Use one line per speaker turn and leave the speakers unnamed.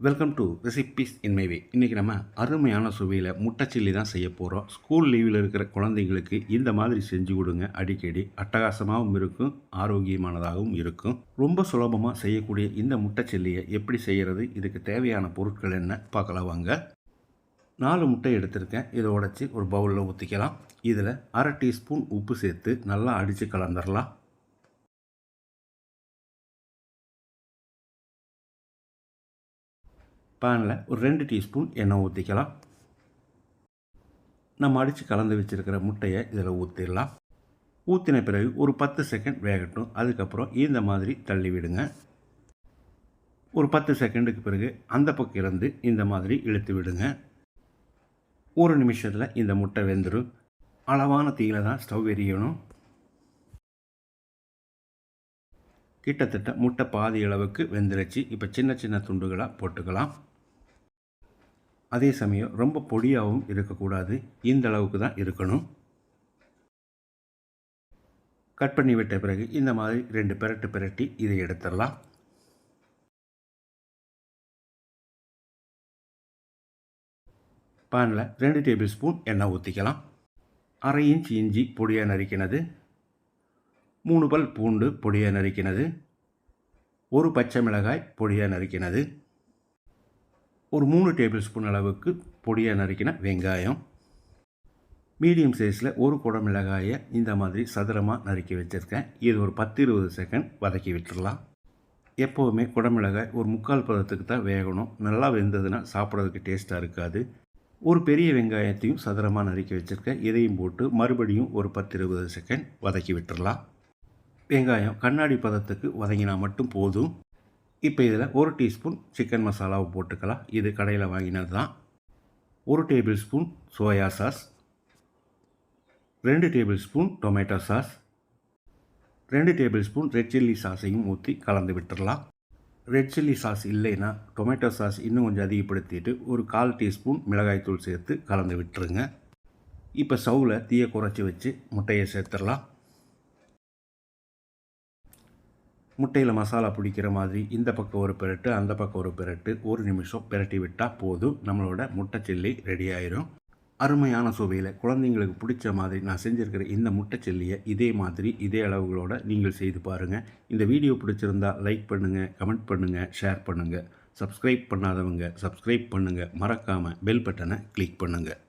Welcome to recipes in my way. இன்றைக்கி நம்ம அருமையான சுவையில் முட்டை சில்லி தான் செய்ய போகிறோம். ஸ்கூல் லீவில் இருக்கிற குழந்தைங்களுக்கு இந்த மாதிரி செஞ்சு கொடுங்க. அடிக்கடி அட்டகாசமாகவும் இருக்கும், ஆரோக்கியமானதாகவும் இருக்கும். ரொம்ப சுலபமாக செய்யக்கூடிய இந்த முட்டை சில்லியை எப்படி செய்கிறது, இதுக்கு தேவையான பொருட்கள் என்ன பார்க்கலாம் வாங்க. 4 முட்டை எடுத்திருக்கேன். இதை உடைச்சி ஒரு பவுலில் ஊற்றிக்கலாம். இதில் 1/2 டீஸ்பூன் உப்பு சேர்த்து நல்லா அடித்து கலந்துடலாம். பேனில் ஒரு 2 டீஸ்பூன் எண்ணெய் ஊற்றிக்கலாம். நம்ம அடித்து கலந்து வச்சுருக்கிற முட்டையை இதில் ஊற்றிடலாம். ஊற்றின பிறகு ஒரு 10 செகண்ட் வேகட்டும். அதுக்கப்புறம் இந்த மாதிரி தள்ளி விடுங்க. ஒரு 10 செகண்டுக்கு பிறகு அந்த பக்கம் இருந்து இந்த மாதிரி இழுத்து விடுங்க. ஒரு நிமிஷத்தில் இந்த முட்டை வெந்துடும். அளவான தீயில தான் ஸ்டவ் எரியணும். கிட்டத்தட்ட முட்டை பாதி அளவுக்கு வெந்துருச்சு. இப்போ சின்ன சின்ன துண்டுகளாக போட்டுக்கலாம். அதே சமயம் ரொம்ப பொடியாகவும் இருக்கக்கூடாது, இந்த அளவுக்கு தான் இருக்கணும். கட் பண்ணி விட்ட பிறகு இந்த மாதிரி 2 பிரட்டி இதை எடுத்துடலாம். பேனில் 2 டேபிள் ஸ்பூன் எண்ணெய் ஊற்றிக்கலாம். 1/2 இன்ச் இஞ்சி பொடியாக நறுக்கினது, 3 பல் பூண்டு பொடியாக நறுக்கினது, ஒரு பச்சை மிளகாய் பொடியாக நறுக்கினது, ஒரு 3 டேபிள் ஸ்பூன் அளவுக்கு பொடியாக நறுக்கின வெங்காயம், மீடியம் சைஸில் ஒரு குடமிளகாயை இந்த மாதிரி சதுரமாக நறுக்கி வச்சுருக்கேன். இது ஒரு 10-20 செகண்ட் வதக்கி விட்டுடலாம். எப்போவுமே குடமிளகாய் ஒரு 3/4 பதத்துக்கு தான் வேகணும். நல்லா வெந்ததுன்னா சாப்பிட்றதுக்கு டேஸ்ட்டாக இருக்காது. ஒரு பெரிய வெங்காயத்தையும் சதுரமாக நறுக்கி வச்சுருக்கேன். இதையும் போட்டு மறுபடியும் ஒரு 10-20 செகண்ட் வதக்கி விட்டுடலாம். வெங்காயம் கண்ணாடி பதத்துக்கு வதங்கினா மட்டும் போதும். இப்போ இதில் 1 டீஸ்பூன் சிக்கன் மசாலாவை போட்டுக்கலாம். இது கடையில் வாங்கினது தான். 1 tablespoon soya sauce, 2 tablespoon tomato sauce, 2 tablespoon red chilli சாஸையும் ஊற்றி கலந்து விட்டுடலாம். ரெட் சில்லி சாஸ் இல்லைன்னா டொமேட்டோ சாஸ் இன்னும் கொஞ்சம் அதிகப்படுத்திட்டு ஒரு 1/4 டீஸ்பூன் மிளகாய்த்தூள் சேர்த்து கலந்து விட்டுருங்க. இப்போ ஸ்டவ்வில் தீயை குறைச்சி வச்சு முட்டையை சேர்த்துடலாம். முட்டையில் மசாலா பிடிக்கிற மாதிரி இந்த பக்கம் ஒரு பிரட்டு, அந்த பக்கம் ஒரு பிரட்டு, 1 நிமிஷம் பிரட்டி விட்டால் போதும். நம்மளோட முட்டை சில்லி ரெடி ஆயிரும். அருமையான சுவையில் குழந்தைங்களுக்கு பிடிச்ச மாதிரி நான் செஞ்சுருக்கிற இந்த முட்டை சில்லியை இதே மாதிரி இதே அளவுகளோடு நீங்கள் செய்து பாருங்கள். இந்த வீடியோ பிடிச்சிருந்தால் லைக் பண்ணுங்கள், கமெண்ட் பண்ணுங்கள், ஷேர் பண்ணுங்கள். சப்ஸ்கிரைப் பண்ணாதவங்க சப்ஸ்கிரைப் பண்ணுங்கள். மறக்காமல் பெல் பட்டனை கிளிக் பண்ணுங்கள்.